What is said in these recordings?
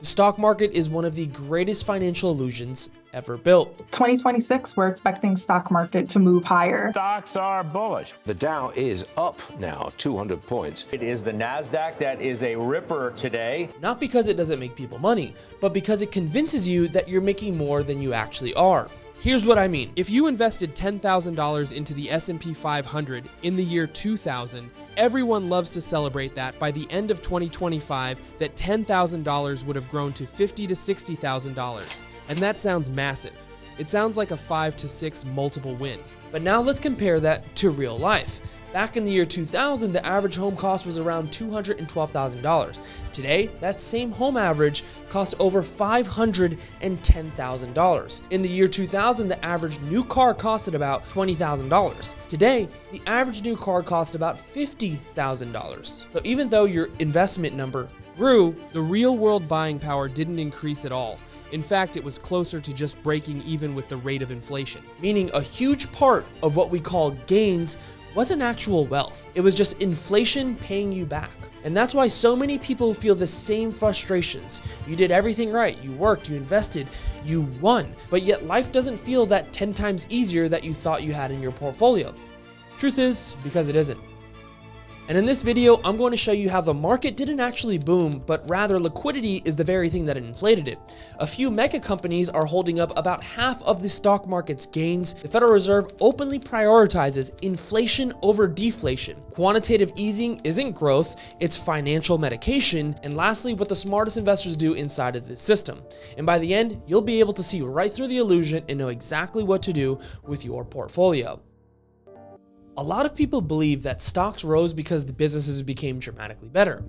The stock market is one of the greatest financial illusions ever built. 2026, we're expecting stock market to move higher. Stocks are bullish. The Dow is up now 200 points. It is the NASDAQ that is a ripper today. Not because it doesn't make people money, but because it convinces you that you're making more than you actually are. Here's what I mean. If you invested $10,000 into the S&P 500 in the year 2000, everyone loves to celebrate that by the end of 2025, that $10,000 would have grown to $50,000 to $60,000. And that sounds massive. It sounds like a 5 to 6 multiple win. But now let's compare that to real life. Back in the year 2000, the average home cost was around $212,000. Today, that same home average costs over $510,000. In the year 2000, the average new car costed about $20,000. Today, the average new car cost about $50,000. So even though your investment number grew, the real world buying power didn't increase at all. In fact, it was closer to just breaking even with the rate of inflation, meaning a huge part of what we call gains wasn't actual wealth. It was just inflation paying you back. And that's why so many people feel the same frustrations. You did everything right, you worked, you invested, you won, but yet life doesn't feel that 10 times easier that you thought you had in your portfolio. Truth is, because it isn't. And in this video, I'm going to show you how the market didn't actually boom, but rather liquidity is the very thing that inflated it. A few mega companies are holding up about half of the stock market's gains. The Federal Reserve openly prioritizes inflation over deflation. Quantitative easing isn't growth, it's financial medication. And lastly, what the smartest investors do inside of this system. And by the end, you'll be able to see right through the illusion and know exactly what to do with your portfolio. A lot of people believe that stocks rose because the businesses became dramatically better.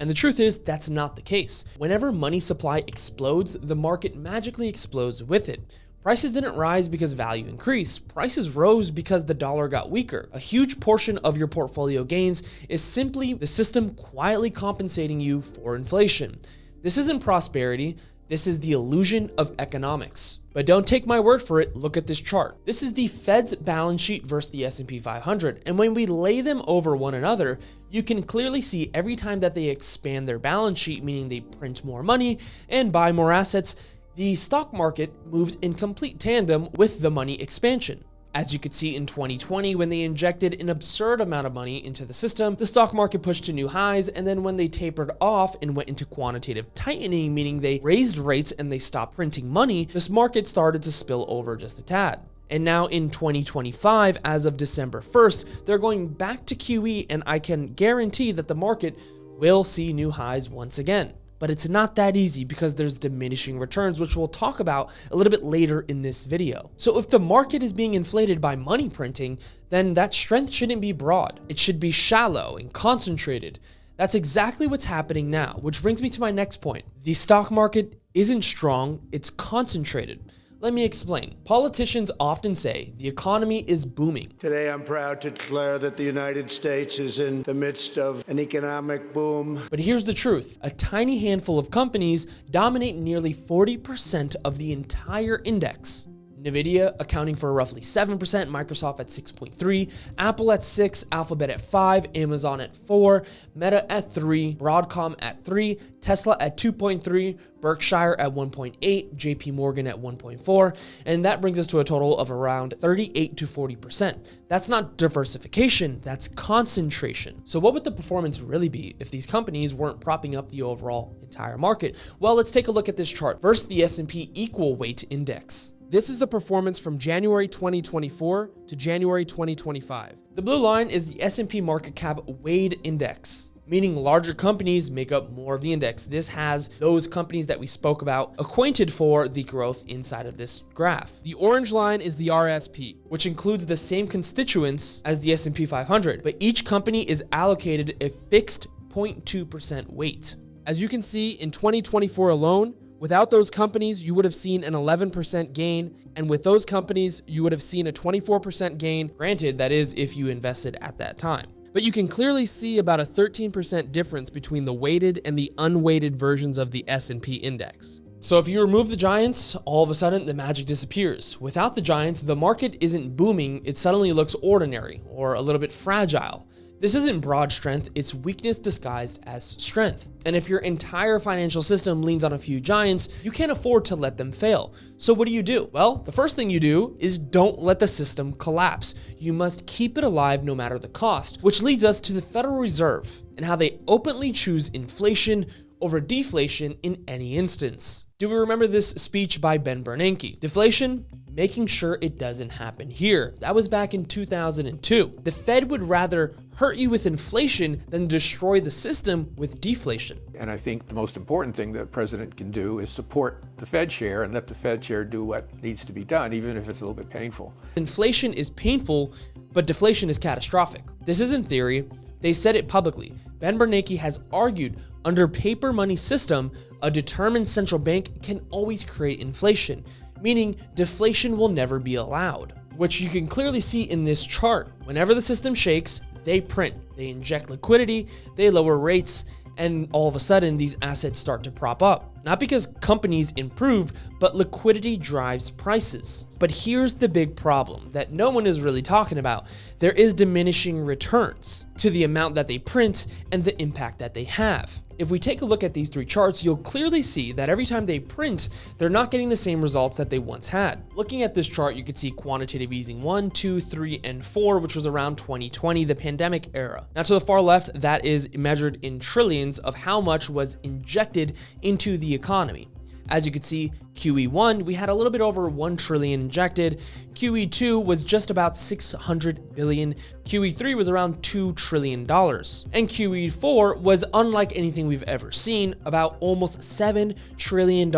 And the truth is, that's not the case. Whenever money supply explodes, the market magically explodes with it. Prices didn't rise because value increased. Prices rose because the dollar got weaker. A huge portion of your portfolio gains is simply the system quietly compensating you for inflation. This isn't prosperity. This is the illusion of economics. But don't take my word for it, look at this chart. This is the Fed's balance sheet versus the S&P 500. And when we lay them over one another, you can clearly see every time that they expand their balance sheet, meaning they print more money and buy more assets, the stock market moves in complete tandem with the money expansion. As you could see in 2020, when they injected an absurd amount of money into the system, the stock market pushed to new highs, and then when they tapered off and went into quantitative tightening, meaning they raised rates and they stopped printing money, this market started to spill over just a tad. And now in 2025, as of December 1st, they're going back to QE, and I can guarantee that the market will see new highs once again. But it's not that easy because there's diminishing returns, which we'll talk about a little bit later in this video. So if the market is being inflated by money printing, then that strength shouldn't be broad. It should be shallow and concentrated. That's exactly what's happening now, which brings me to my next point. The stock market isn't strong, it's concentrated. Let me explain. Politicians often say the economy is booming. Today, I'm proud to declare that the United States is in the midst of an economic boom. But here's the truth. A tiny handful of companies dominate nearly 40% of the entire index. Nvidia accounting for roughly 7%, Microsoft at 6.3%, Apple at 6%, Alphabet at 5%, Amazon at 4%, Meta at 3%, Broadcom at 3%, Tesla at 2.3%, Berkshire at 1.8%, JP Morgan at 1.4%, and that brings us to a total of around 38 to 40%. That's not diversification, that's concentration. So what would the performance really be if these companies weren't propping up the overall entire market? Well, let's take a look at this chart versus the S&P Equal Weight Index. This is the performance from January 2024 to January 2025. The blue line is the S&P market cap weighted index, meaning larger companies make up more of the index. This has those companies that we spoke about acquainted for the growth inside of this graph. The orange line is the RSP, which includes the same constituents as the S&P 500, but each company is allocated a fixed 0.2% weight. As you can see, in 2024 alone, without those companies, you would have seen an 11% gain, and with those companies, you would have seen a 24% gain. Granted, that is if you invested at that time. But you can clearly see about a 13% difference between the weighted and the unweighted versions of the S&P index. So if you remove the giants, all of a sudden the magic disappears. Without the giants, the market isn't booming, it suddenly looks ordinary or a little bit fragile. This isn't broad strength, it's weakness disguised as strength. And if your entire financial system leans on a few giants, you can't afford to let them fail. So what do? Well, the first thing you do is don't let the system collapse. You must keep it alive no matter the cost, which leads us to the Federal Reserve and how they openly choose inflation over deflation in any instance. Do we remember this speech by Ben Bernanke? Deflation? Making sure it doesn't happen here. That was back in 2002. The Fed would rather hurt you with inflation than destroy the system with deflation. And I think the most important thing that the president can do is support the Fed chair and let the Fed chair do what needs to be done, even if it's a little bit painful. Inflation is painful, but deflation is catastrophic. This isn't theory. They said it publicly. Ben Bernanke has argued under paper money system, a determined central bank can always create inflation, meaning deflation will never be allowed, which you can clearly see in this chart. Whenever the system shakes, they print, they inject liquidity, they lower rates, and all of a sudden these assets start to prop up. Not because companies improve, but liquidity drives prices. But here's the big problem that no one is really talking about. There is diminishing returns to the amount that they print and the impact that they have. If we take a look at these three charts, you'll clearly see that every time they print, they're not getting the same results that they once had. Looking at this chart, you could see quantitative easing 1, 2, 3, and 4, which was around 2020, the pandemic era. Now to the far left, that is measured in trillions of how much was injected into the economy. As you can see, QE1, we had a little bit over 1 trillion injected. QE2 was just about 600 billion. QE3 was around $2 trillion. And QE4 was unlike anything we've ever seen, about almost $7 trillion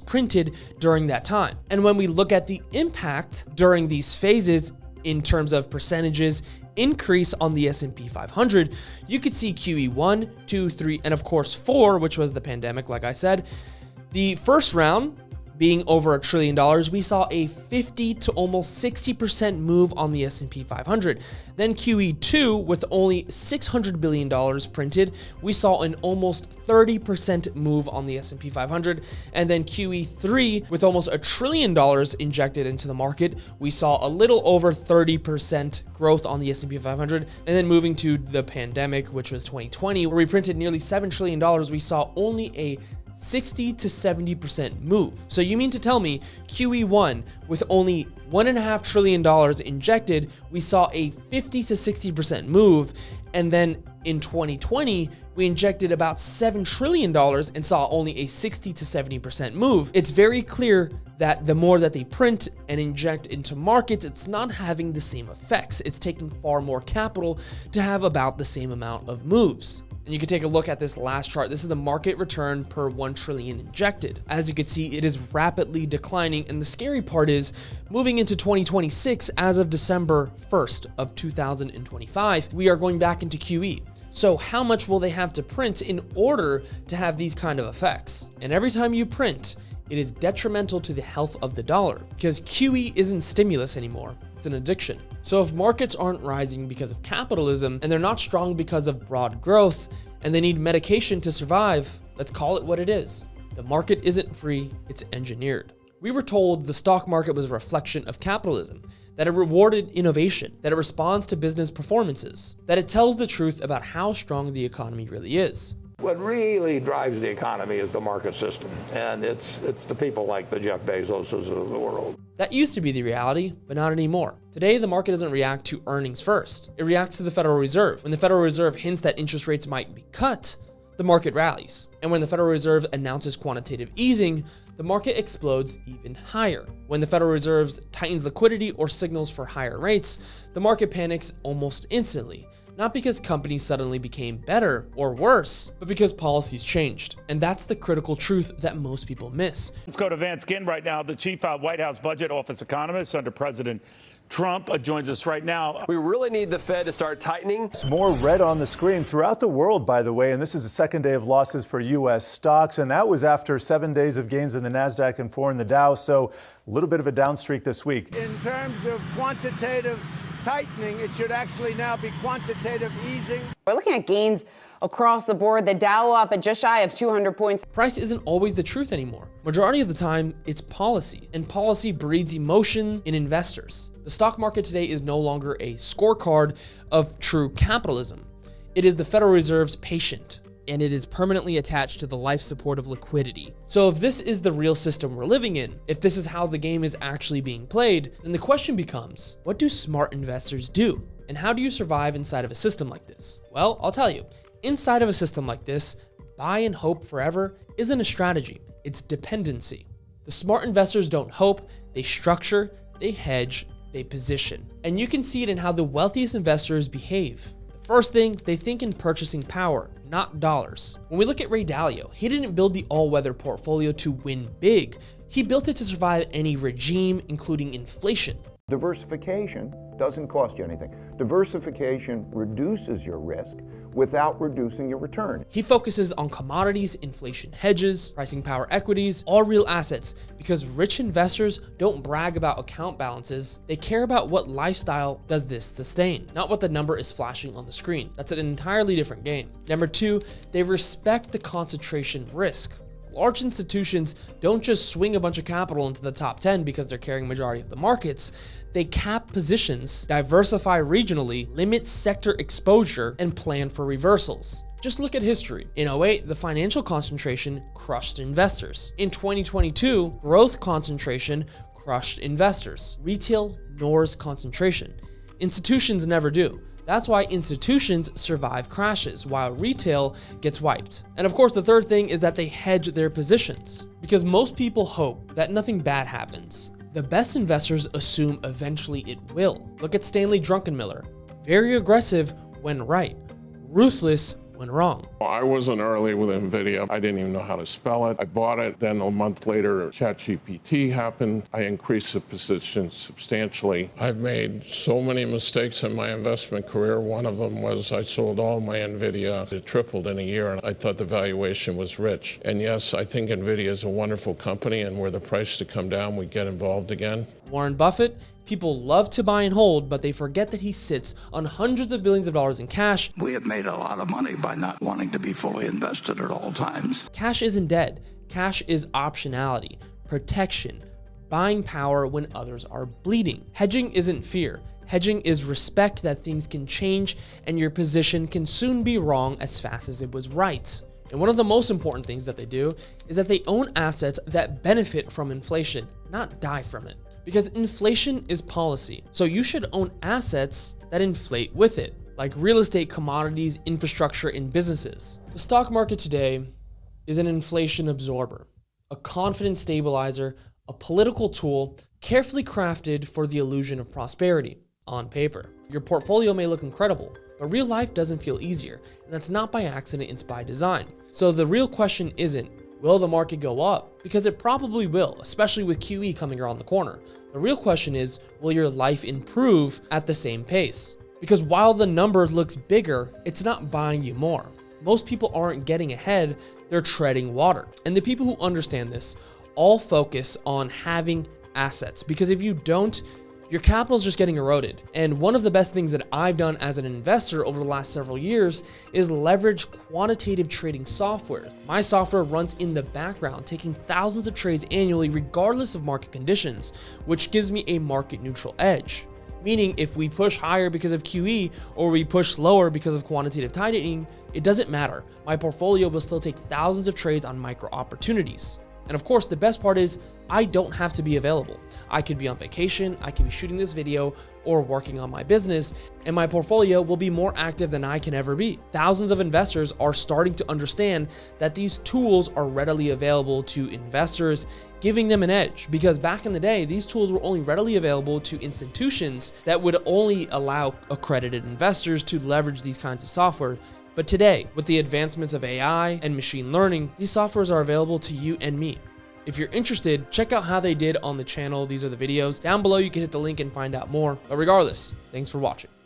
printed during that time. And when we look at the impact during these phases in terms of percentages increase on the S&P 500, you could see QE1, 2, 3, and of course 4, which was the pandemic, like I said. The first round being over $1 trillion, we saw a 50 to almost 60% move on the S&P 500. Then QE2 with only $600 billion printed, we saw an almost 30% move on the S&P 500. And then QE3 with almost $1 trillion injected into the market, we saw a little over 30% growth on the S&P 500. And then moving to the pandemic, which was 2020, where we printed nearly $7 trillion, we saw only a 60 to 70% move. So you mean to tell me QE1 with only $1.5 trillion injected, we saw a 50 to 60% move, and then in 2020, we injected about $7 trillion and saw only a 60 to 70% move. It's very clear that the more that they print and inject into markets, it's not having the same effects. It's taking far more capital to have about the same amount of moves. And you can take a look at this last chart. This is the market return per 1 trillion injected. As you can see, it is rapidly declining. And the scary part is moving into 2026, as of December 1st of 2025, we are going back into QE. So how much will they have to print in order to have these kind of effects? And every time you print, it is detrimental to the health of the dollar because QE isn't stimulus anymore. It's an addiction. So if markets aren't rising because of capitalism and they're not strong because of broad growth and they need medication to survive, let's call it what it is. The market isn't free, it's engineered. We were told the stock market was a reflection of capitalism, that it rewarded innovation, that it responds to business performances, that it tells the truth about how strong the economy really is. What really drives the economy is the market system, and it's the people like the Jeff Bezoses of the world. That used to be the reality, but not anymore. Today, the market doesn't react to earnings first. It reacts to the Federal Reserve. When the Federal Reserve hints that interest rates might be cut, the market rallies. And when the Federal Reserve announces quantitative easing, the market explodes even higher. When the Federal Reserve tightens liquidity or signals for higher rates, the market panics almost instantly. Not because companies suddenly became better or worse, but because policies changed. And that's the critical truth that most people miss. Let's go to Vance Ginn right now, the chief White House budget office economist under President Trump joins us right now. We really need the Fed to start tightening. It's more red on the screen throughout the world, by the way, and this is the second day of losses for U.S. stocks, and that was after 7 days of gains in the NASDAQ and 4 in the Dow, so a little bit of a down streak this week. In terms of quantitative tightening, it should actually now be quantitative easing. We're looking at gains across the board. The Dow up at just shy of 200 points. Price isn't always the truth anymore. Majority of the time, it's policy, and policy breeds emotion in investors. The stock market today is no longer a scorecard of true capitalism. It is the Federal Reserve's patient, and it is permanently attached to the life support of liquidity. So if this is the real system we're living in, if this is how the game is actually being played, then the question becomes, what do smart investors do? And how do you survive inside of a system like this? Well, I'll tell you, inside of a system like this, buy and hope forever isn't a strategy, it's dependency. The smart investors don't hope, they structure, they hedge, they position. And you can see it in how the wealthiest investors behave. The first thing, they think in purchasing power, not dollars. When we look at Ray Dalio, he didn't build the all-weather portfolio to win big. He built it to survive any regime, including inflation. Diversification doesn't cost you anything. Diversification reduces your risk without reducing your return. He focuses on commodities, inflation hedges, pricing power equities, all real assets, because rich investors don't brag about account balances. They care about what lifestyle does this sustain, not what the number is flashing on the screen. That's an entirely different game. Number two, they respect the concentration risk. Large institutions don't just swing a bunch of capital into the top 10 because they're carrying majority of the markets. They cap positions, diversify regionally, limit sector exposure, and plan for reversals. Just look at history. In 2008, the financial concentration crushed investors. In 2022, growth concentration crushed investors. Retail ignores concentration. Institutions never do. That's why institutions survive crashes, while retail gets wiped. And of course, the third thing is that they hedge their positions. Because most people hope that nothing bad happens. The best investors assume eventually it will. Look at Stanley Druckenmiller. Very aggressive when right, ruthless when wrong. I wasn't early with NVIDIA. I didn't even know how to spell it. I bought it. Then a month later, ChatGPT happened. I increased the position substantially. I've made so many mistakes in my investment career. One of them was I sold all my NVIDIA. It tripled in a year, and I thought the valuation was rich. And yes, I think NVIDIA is a wonderful company, and were the price to come down, we'd get involved again. Warren Buffett, people love to buy and hold, but they forget that he sits on hundreds of billions of dollars in cash. We have made a lot of money by not wanting to be fully invested at all times. Cash isn't dead. Cash is optionality, protection, buying power when others are bleeding. Hedging isn't fear. Hedging is respect that things can change and your position can soon be wrong as fast as it was right. And one of the most important things that they do is that they own assets that benefit from inflation, not die from it. Because inflation is policy, so you should own assets that inflate with it, like real estate, commodities, infrastructure, and businesses. The stock market today is an inflation absorber, a confidence stabilizer, a political tool carefully crafted for the illusion of prosperity on paper. Your portfolio may look incredible, but real life doesn't feel easier, and that's not by accident, it's by design. So the real question isn't, will the market go up? Because it probably will, especially with QE coming around the corner. The real question is, will your life improve at the same pace? Because while the number looks bigger, it's not buying you more. Most people aren't getting ahead, they're treading water. And the people who understand this all focus on having assets, because if you don't, your capital is just getting eroded. And one of the best things that I've done as an investor over the last several years is leverage quantitative trading software. My software runs in the background, taking thousands of trades annually, regardless of market conditions, which gives me a market neutral edge. Meaning if we push higher because of QE or we push lower because of quantitative tightening, it doesn't matter. My portfolio will still take thousands of trades on micro opportunities. And of course, the best part is I don't have to be available. I could be on vacation, I could be shooting this video or working on my business, and my portfolio will be more active than I can ever be. Thousands of investors are starting to understand that these tools are readily available to investors, giving them an edge, because back in the day, these tools were only readily available to institutions that would only allow accredited investors to leverage these kinds of software. But today, with the advancements of AI and machine learning, these softwares are available to you and me. If you're interested, check out how they did on the channel. These are the videos. Down below, you can hit the link and find out more. But regardless, thanks for watching.